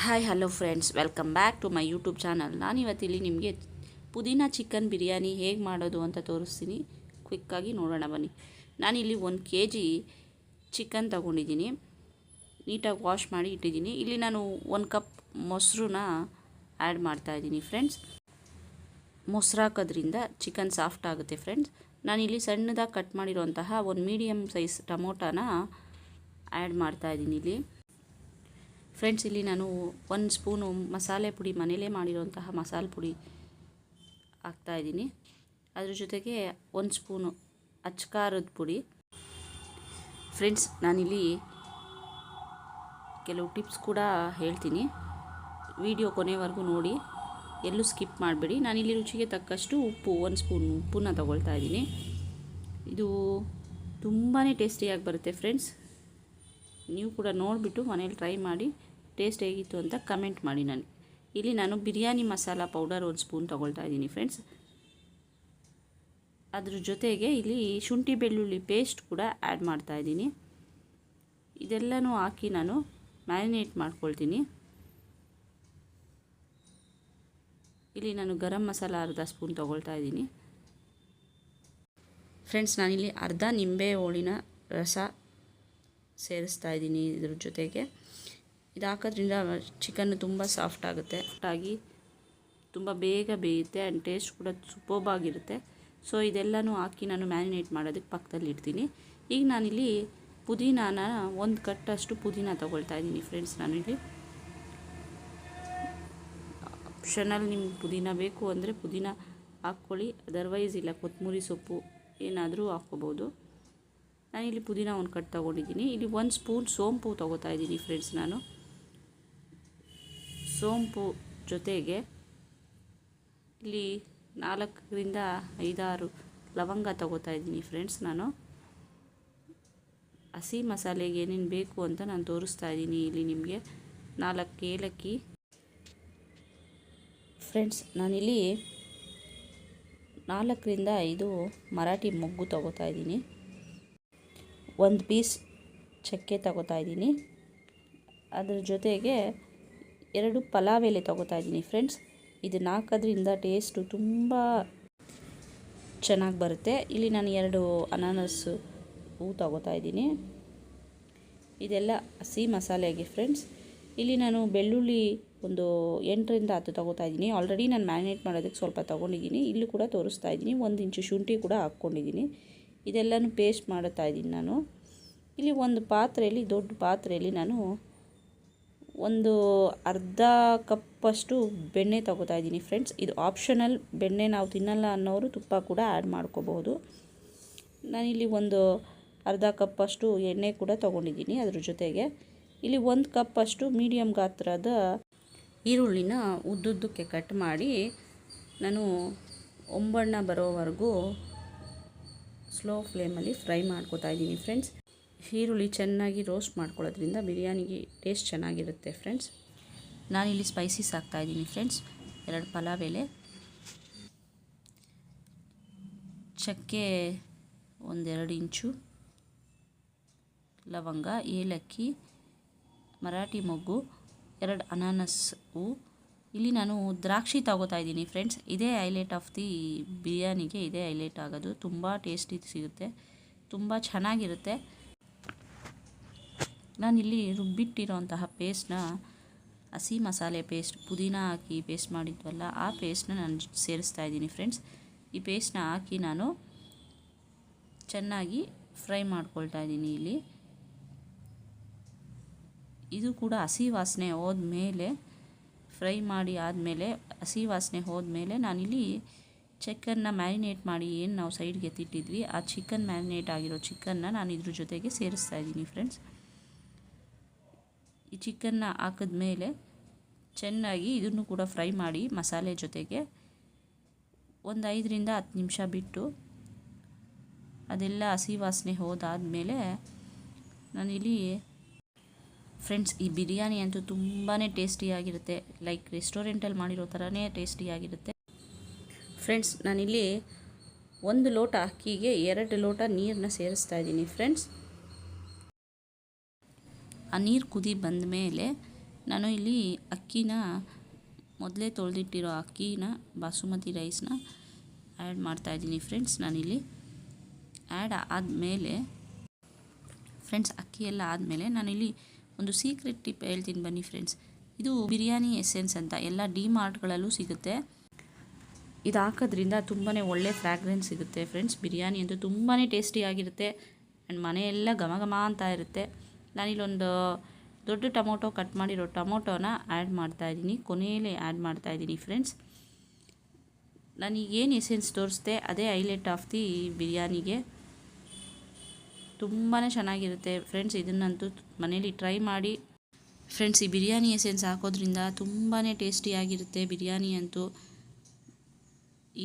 Hi hello friends, welcome back to my YouTube channel. ನಾನಿವತ್ತಿಲ್ಲಿ ನಿಮಗೆ ಪುದೀನ ಚಿಕನ್ ಬಿರಿಯಾನಿ ಹೇಗೆ ಮಾಡೋದು ಅಂತ ತೋರಿಸ್ತೀನಿ. ಕ್ವಿಕ್ಕಾಗಿ ನೋಡೋಣ ಬನ್ನಿ. ನಾನಿಲ್ಲಿ 1 kg ಚಿಕನ್ ತಗೊಂಡಿದ್ದೀನಿ. ನೀಟಾಗಿ ವಾಶ್ ಮಾಡಿ ಇಟ್ಟಿದ್ದೀನಿ. ಇಲ್ಲಿ ನಾನು 1 ಕಪ್ ಮೊಸರನ್ನ ಆ್ಯಡ್ ಮಾಡ್ತಾಯಿದ್ದೀನಿ ಫ್ರೆಂಡ್ಸ್. ಮೊಸರು ಹಾಕೋದ್ರಿಂದ ಚಿಕನ್ ಸಾಫ್ಟ್ ಆಗುತ್ತೆ ಫ್ರೆಂಡ್ಸ್. ನಾನಿಲ್ಲಿ ಸಣ್ಣದಾಗಿ ಕಟ್ ಮಾಡಿರೋಂತಹ 1 ಮೀಡಿಯಮ್ ಸೈಜ್ ಟೊಮೊಟೊನ ಆ್ಯಡ್ ಮಾಡ್ತಾಯಿದ್ದೀನಿ ಇಲ್ಲಿ ಫ್ರೆಂಡ್ಸ್. ಇಲ್ಲಿ ನಾನು 1 ಸ್ಪೂನು ಮಸಾಲೆ ಪುಡಿ, ಮನೇಲೇ ಮಾಡಿರೋಂತಹ ಮಸಾಲೆ ಪುಡಿ ಹಾಕ್ತಾಯಿದ್ದೀನಿ. ಅದ್ರ ಜೊತೆಗೆ 1 ಸ್ಪೂನು ಅಚ್ಕಾರದ ಪುಡಿ. ಫ್ರೆಂಡ್ಸ್, ನಾನಿಲ್ಲಿ ಕೆಲವು ಟಿಪ್ಸ್ ಕೂಡ ಹೇಳ್ತೀನಿ. ವಿಡಿಯೋ ಕೊನೆವರೆಗೂ ನೋಡಿ, ಎಲ್ಲೂ ಸ್ಕಿಪ್ ಮಾಡಬೇಡಿ. ನಾನಿಲ್ಲಿ ರುಚಿಗೆ ತಕ್ಕಷ್ಟು ಉಪ್ಪು, 1 ಸ್ಪೂನ್ ಉಪ್ಪನ್ನ ತಗೊಳ್ತಾ ಇದ್ದೀನಿ. ಇದು ತುಂಬಾ ಟೇಸ್ಟಿಯಾಗಿ ಬರುತ್ತೆ ಫ್ರೆಂಡ್ಸ್. ನೀವು ಕೂಡ ನೋಡಿಬಿಟ್ಟು ಮನೇಲಿ ಟ್ರೈ ಮಾಡಿ ಟೇಸ್ಟ್ ಹೇಗಿತ್ತು ಅಂತ ಕಮೆಂಟ್ ಮಾಡಿ ನನಗೆ. ಇಲ್ಲಿ ನಾನು ಬಿರಿಯಾನಿ ಮಸಾಲ ಪೌಡರ್ 1 ಸ್ಪೂನ್ ತೊಗೊಳ್ತಾ ಇದ್ದೀನಿ ಫ್ರೆಂಡ್ಸ್. ಅದ್ರ ಜೊತೆಗೆ ಇಲ್ಲಿ ಶುಂಠಿ ಬೆಳ್ಳುಳ್ಳಿ ಪೇಸ್ಟ್ ಕೂಡ ಆ್ಯಡ್ ಮಾಡ್ತಾಯಿದ್ದೀನಿ. ಇದೆಲ್ಲನೂ ಹಾಕಿ ನಾನು ಮ್ಯಾರಿನೇಟ್ ಮಾಡ್ಕೊಳ್ತೀನಿ. ಇಲ್ಲಿ ನಾನು ಗರಂ ಮಸಾಲ ಅರ್ಧ ಸ್ಪೂನ್ ತೊಗೊಳ್ತಾ ಇದ್ದೀನಿ ಫ್ರೆಂಡ್ಸ್. ನಾನಿಲ್ಲಿ ಅರ್ಧ ನಿಂಬೆ ಹೋಳಿನ ರಸ ಸೇರಿಸ್ತಾ ಇದ್ದೀನಿ ಇದ್ರ ಜೊತೆಗೆ. ಇದು ಹಾಕೋದ್ರಿಂದ ಚಿಕನ್ ತುಂಬ ಸಾಫ್ಟ್ ಆಗುತ್ತೆ, ಸಾಫ್ಟಾಗಿ ತುಂಬ ಬೇಗ ಬೇಯುತ್ತೆ ಆ್ಯಂಡ್ ಟೇಸ್ಟ್ ಕೂಡ ಸೂಪರ್ಬಾಗಿರುತ್ತೆ. ಸೊ ಇದೆಲ್ಲನೂ ಹಾಕಿ ನಾನು ಮ್ಯಾರಿನೇಟ್ ಮಾಡೋದಕ್ಕೆ ಪಕ್ಕದಲ್ಲಿ ಇಡ್ತೀನಿ. ಈಗ ನಾನಿಲ್ಲಿ ಪುದೀನಾನ 1 ಕಟ್ಟಷ್ಟು ಪುದೀನ ತೊಗೊಳ್ತಾ ಇದ್ದೀನಿ ಫ್ರೆಂಡ್ಸ್. ನಾನಿಲ್ಲಿ ಆಪ್ಷನಲ್, ನಿಮ್ಗೆ ಪುದೀನ ಬೇಕು ಅಂದರೆ ಪುದೀನ ಹಾಕ್ಕೊಳ್ಳಿ, ಅದರ್ವೈಸ್ ಇಲ್ಲ ಕೊತ್ತಂಬರಿ ಸೊಪ್ಪು ಏನಾದರೂ ಹಾಕ್ಕೋಬೋದು. ನಾನಿಲ್ಲಿ ಪುದೀನ 1 ಕಟ್ ತೊಗೊಂಡಿದ್ದೀನಿ. ಇಲ್ಲಿ 1 ಸ್ಪೂನ್ ಸೋಂಪು ತೊಗೋತಾ ಇದ್ದೀನಿ ಫ್ರೆಂಡ್ಸ್. ನಾನು ಸೋಂಪು ಜೊತೆಗೆ ಇಲ್ಲಿ 4ರಿಂದ 5-6 ಲವಂಗ ತೊಗೋತಾ ಇದ್ದೀನಿ ಫ್ರೆಂಡ್ಸ್. ನಾನು ಹಸಿ ಮಸಾಲೆಗೆ ಏನೇನು ಬೇಕು ಅಂತ ನಾನು ತೋರಿಸ್ತಾ ಇದ್ದೀನಿ ಇಲ್ಲಿ ನಿಮಗೆ. 4 ಏಲಕ್ಕಿ ಫ್ರೆಂಡ್ಸ್. ನಾನಿಲ್ಲಿ 4ರಿಂದ 5 ಮರಾಠಿ ಮೊಗ್ಗು ತೊಗೋತಾ ಇದ್ದೀನಿ. 1 ಪೀಸ್ ಚಕ್ಕೆ ತೊಗೋತಾ ಇದ್ದೀನಿ. ಅದ್ರ ಜೊತೆಗೆ 2 ಪಲಾವ್ ಎಲೆ ತೊಗೋತಾ ಇದ್ದೀನಿ ಫ್ರೆಂಡ್ಸ್. ಇದನ್ನು ಹಾಕೋದ್ರಿಂದ ಟೇಸ್ಟು ತುಂಬ ಚೆನ್ನಾಗಿ ಬರುತ್ತೆ. ಇಲ್ಲಿ ನಾನು 2 ಅನಾನಸ್ ಹೂ ತೊಗೋತಾ ಇದ್ದೀನಿ. ಇದೆಲ್ಲ ಹಸಿ ಮಸಾಲೆಗೆ ಫ್ರೆಂಡ್ಸ್. ಇಲ್ಲಿ ನಾನು ಬೆಳ್ಳುಳ್ಳಿ ಒಂದು 8ರಿಂದ 10 ತೊಗೋತಾ ಇದ್ದೀನಿ. ಆಲ್ರೆಡಿ ನಾನು ಮ್ಯಾರಿನೇಟ್ ಮಾಡೋದಕ್ಕೆ ಸ್ವಲ್ಪ ತೊಗೊಂಡಿದ್ದೀನಿ. ಇಲ್ಲೂ ಕೂಡ ತೋರಿಸ್ತಾ ಇದ್ದೀನಿ. 1 ಇಂಚು ಶುಂಠಿ ಕೂಡ ಹಾಕ್ಕೊಂಡಿದ್ದೀನಿ. ಇದೆಲ್ಲನೂ ಪೇಸ್ಟ್ ಮಾಡುತ್ತಾ ಇದ್ದೀನಿ ನಾನು. ಇಲ್ಲಿ ಒಂದು ಪಾತ್ರೆಯಲ್ಲಿ, ದೊಡ್ಡ ಪಾತ್ರೆಯಲ್ಲಿ ನಾನು ಒಂದು ಅರ್ಧ ಕಪ್ಪಷ್ಟು ಬೆಣ್ಣೆ ತೊಗೋತಾ ಇದ್ದೀನಿ ಫ್ರೆಂಡ್ಸ್. ಇದು ಆಪ್ಷನಲ್. ಬೆಣ್ಣೆ ನಾವು ತಿನ್ನಲ್ಲ ಅನ್ನೋರು ತುಪ್ಪ ಕೂಡ ಆ್ಯಡ್ ಮಾಡ್ಕೋಬಹುದು. ನಾನಿಲ್ಲಿ ಒಂದು ಅರ್ಧ ಕಪ್ಪಷ್ಟು ಎಣ್ಣೆ ಕೂಡ ತೊಗೊಂಡಿದ್ದೀನಿ. ಅದ್ರ ಜೊತೆಗೆ ಇಲ್ಲಿ 1 ಕಪ್ಪಷ್ಟು ಮೀಡಿಯಮ್ ಗಾತ್ರದ ಈರುಳ್ಳಿನ ಉದ್ದುದ್ದಕ್ಕೆ ಕಟ್ ಮಾಡಿ ನಾನು ಒಂಬಣ್ಣ ಬರೋವರೆಗೂ ಸ್ಲೋ ಫ್ಲೇಮಲ್ಲಿ ಫ್ರೈ ಮಾಡ್ಕೋತಾ ಇದ್ದೀನಿ ಫ್ರೆಂಡ್ಸ್. ಈರುಳ್ಳಿ ಚೆನ್ನಾಗಿ ರೋಸ್ಟ್ ಮಾಡ್ಕೊಳ್ಳೋದ್ರಿಂದ ಬಿರಿಯಾನಿಗೆ ಟೇಸ್ಟ್ ಚೆನ್ನಾಗಿರುತ್ತೆ ಫ್ರೆಂಡ್ಸ್. ನಾನಿಲ್ಲಿ ಸ್ಪೈಸೀಸ್ ಹಾಕ್ತಾಯಿದ್ದೀನಿ ಫ್ರೆಂಡ್ಸ್. 2 ಪಲಾವ್ ಎಲೆ, ಚಕ್ಕೆ 1-2 ಇಂಚು, ಲವಂಗ, ಏಲಕ್ಕಿ, ಮರಾಠಿ ಮೊಗ್ಗು, 2 ಅನಾನಸ್ ಹೂ. ಇಲ್ಲಿ ನಾನು ದ್ರಾಕ್ಷಿ ತಗೋತಾ ಇದ್ದೀನಿ ಫ್ರೆಂಡ್ಸ್. ಇದೇ ಹೈಲೈಟ್ ಆಫ್ ದಿ ಬಿರಿಯಾನಿಗೆ, ಇದೇ ಹೈಲೈಟ್ ಆಗೋದು. ತುಂಬ ಟೇಸ್ಟಿ ಸಿಗುತ್ತೆ, ತುಂಬ ಚೆನ್ನಾಗಿರುತ್ತೆ. ನಾನಿಲ್ಲಿ ರುಬ್ಬಿಟ್ಟಿರೋಂತಹ ಪೇಸ್ಟ್ನ, ಹಸಿ ಮಸಾಲೆ ಪೇಸ್ಟ್, ಪುದೀನ ಹಾಕಿ ಪೇಸ್ಟ್ ಮಾಡಿದ್ವಲ್ಲ, ಆ ಪೇಸ್ಟ್ನ ನಾನು ಸೇರಿಸ್ತಾ ಇದ್ದೀನಿ ಫ್ರೆಂಡ್ಸ್. ಈ ಪೇಸ್ಟ್ನ ಹಾಕಿ ನಾನು ಚೆನ್ನಾಗಿ ಫ್ರೈ ಮಾಡ್ಕೊಳ್ತಾ ಇದ್ದೀನಿ ಇಲ್ಲಿ. ಇದು ಕೂಡ ಹಸಿ ವಾಸನೆ ಹೋದ್ಮೇಲೆ, ಫ್ರೈ ಮಾಡಿ ಆದಮೇಲೆ ಹಸಿ ವಾಸನೆ ಹೋದ್ಮೇಲೆ ನಾನಿಲ್ಲಿ ಚಿಕನ್ನ ಮ್ಯಾರಿನೇಟ್ ಮಾಡಿ ಏನು ನಾವು ಸೈಡ್ಗೆ ಎತ್ತಿಟ್ಟಿದ್ವಿ, ಆ ಚಿಕನ್ ಮ್ಯಾರಿನೇಟ್ ಆಗಿರೋ ಚಿಕನ್ನ ನಾನು ಇದ್ರ ಜೊತೆಗೆ ಸೇರಿಸ್ತಾ ಇದ್ದೀನಿ ಫ್ರೆಂಡ್ಸ್. ಈ ಚಿಕನ್ನ ಹಾಕಿದ್ಮೇಲೆ ಚೆನ್ನಾಗಿ ಇದನ್ನು ಕೂಡ ಫ್ರೈ ಮಾಡಿ ಮಸಾಲೆ ಜೊತೆಗೆ ಒಂದು 5ರಿಂದ 10 ನಿಮಿಷ ಬಿಟ್ಟು, ಅದೆಲ್ಲ ಹಸಿ ವಾಸನೆ ಹೋದಾದಮೇಲೆ ನಾನಿಲ್ಲಿ ಫ್ರೆಂಡ್ಸ್, ಈ ಬಿರಿಯಾನಿ ಅಂತೂ ತುಂಬಾ ಟೇಸ್ಟಿಯಾಗಿರುತ್ತೆ. ಲೈಕ್ ರೆಸ್ಟೋರೆಂಟಲ್ಲಿ ಮಾಡಿರೋ ಥರನೇ ಟೇಸ್ಟಿಯಾಗಿರುತ್ತೆ ಫ್ರೆಂಡ್ಸ್. ನಾನಿಲ್ಲಿ 1 ಲೋಟ ಅಕ್ಕಿಗೆ 2 ಲೋಟ ನೀರನ್ನ ಸೇರಿಸ್ತಾ ಇದ್ದೀನಿ ಫ್ರೆಂಡ್ಸ್. ಆ ನೀರು ಕುದಿ ಬಂದ ಮೇಲೆ ನಾನು ಇಲ್ಲಿ ಅಕ್ಕಿನ ಮೊದಲೇ ತೊಳೆದಿಟ್ಟಿರೋ ಅಕ್ಕಿನ ಬಾಸುಮತಿ ರೈಸ್ನ ಆ್ಯಡ್ ಮಾಡ್ತಾಯಿದ್ದೀನಿ ಫ್ರೆಂಡ್ಸ್. ನಾನಿಲ್ಲಿ ಆ್ಯಡ್ ಆದಮೇಲೆ ಫ್ರೆಂಡ್ಸ್ ಅಕ್ಕಿ ಎಲ್ಲ ಆದಮೇಲೆ ನಾನಿಲ್ಲಿ ಒಂದು ಸೀಕ್ರೆಟ್ ಟಿಪ್ ಹೇಳ್ತೀನಿ ಬನ್ನಿ ಫ್ರೆಂಡ್ಸ್. ಇದು ಬಿರಿಯಾನಿ ಎಸೆನ್ಸ್ ಅಂತ ಎಲ್ಲ ಡಿಮಾರ್ಟ್ಗಳಲ್ಲೂ ಸಿಗುತ್ತೆ. ಇದು ಹಾಕೋದ್ರಿಂದ ತುಂಬಾ ಒಳ್ಳೆ ಫ್ರ್ಯಾಗ್ರೆನ್ಸ್ ಸಿಗುತ್ತೆ ಫ್ರೆಂಡ್ಸ್. ಬಿರಿಯಾನಿ ಅಂತೂ ತುಂಬಾ ಟೇಸ್ಟಿಯಾಗಿರುತ್ತೆ ಆ್ಯಂಡ್ ಮನೆಯೆಲ್ಲ ಘಮ ಘಮ ಅಂತ ಇರುತ್ತೆ. ನಾನಿಲ್ಲೊಂದು ದೊಡ್ಡ ಟೊಮೊಟೊ ಕಟ್ ಮಾಡಿರೋ ಟೊಮೊಟೊನ ಆ್ಯಡ್ ಮಾಡ್ತಾಯಿದ್ದೀನಿ, ಕೊನೆಯಲ್ಲೇ ಆ್ಯಡ್ ಮಾಡ್ತಾಯಿದ್ದೀನಿ ಫ್ರೆಂಡ್ಸ್. ನಾನೀಗೇನು ಎಸೆನ್ಸ್ ತೋರಿಸ್ದೆ ಅದೇ ಹೈಲೈಟ್ ಆಫ್ ದಿ ಬಿರಿಯಾನಿಗೆ. ತುಂಬಾ ಚೆನ್ನಾಗಿರುತ್ತೆ ಫ್ರೆಂಡ್ಸ್. ಇದನ್ನಂತೂ ಮನೇಲಿ ಟ್ರೈ ಮಾಡಿ ಫ್ರೆಂಡ್ಸ್. ಈ ಬಿರಿಯಾನಿ ಎಸೆನ್ಸ್ ಹಾಕೋದ್ರಿಂದ ತುಂಬಾ ಟೇಸ್ಟಿಯಾಗಿರುತ್ತೆ ಬಿರಿಯಾನಿ ಅಂತೂ.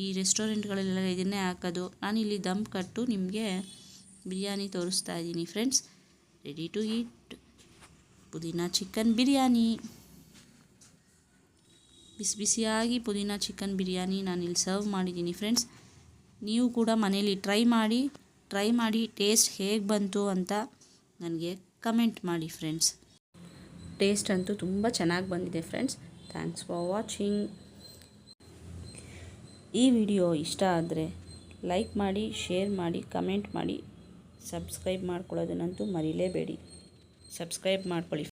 ಈ ರೆಸ್ಟೋರೆಂಟ್ಗಳಲ್ಲೆಲ್ಲ ಇದನ್ನೇ ಹಾಕೋದು. ನಾನಿಲ್ಲಿ ದಮ್ ಕಟ್ಟು ನಿಮಗೆ ಬಿರಿಯಾನಿ ತೋರಿಸ್ತಾ ಇದ್ದೀನಿ ಫ್ರೆಂಡ್ಸ್. ರೆಡಿ ಟು ಈಟ್ ಪುದೀನಾ ಚಿಕನ್ ಬಿರಿಯಾನಿ. ಬಿಸಿ ಬಿಸಿಯಾಗಿ ಪುದೀನಾ ಚಿಕನ್ ಬಿರಿಯಾನಿ ನಾನಿಲ್ಲಿ ಸರ್ವ್ ಮಾಡಿದ್ದೀನಿ ಫ್ರೆಂಡ್ಸ್. ನೀವು ಕೂಡ ಮನೇಲಿ ಟ್ರೈ ಮಾಡಿ ಟೇಸ್ಟ್ ಹೇಗೆ ಬಂತು ಅಂತ ನನಗೆ ಕಮೆಂಟ್ ಮಾಡಿ ಫ್ರೆಂಡ್ಸ್. ಟೇಸ್ಟ್ ಅಂತೂ ತುಂಬ ಚೆನ್ನಾಗಿ ಬಂದಿದೆ ಫ್ರೆಂಡ್ಸ್. Thanks for watching. ಈ ವಿಡಿಯೋ ಇಷ್ಟ ಆದರೆ ಲೈಕ್ ಮಾಡಿ, ಶೇರ್ ಮಾಡಿ, ಕಮೆಂಟ್ ಮಾಡಿ, ಸಬ್ಸ್ಕ್ರೈಬ್ ಮಾಡ್ಕೊಳ್ಳೋದನ್ನಂತೂ ಮರಿಲೇಬೇಡಿ. ಸಬ್ಸ್ಕ್ರೈಬ್ ಮಾಡ್ಕೊಳ್ಳಿ.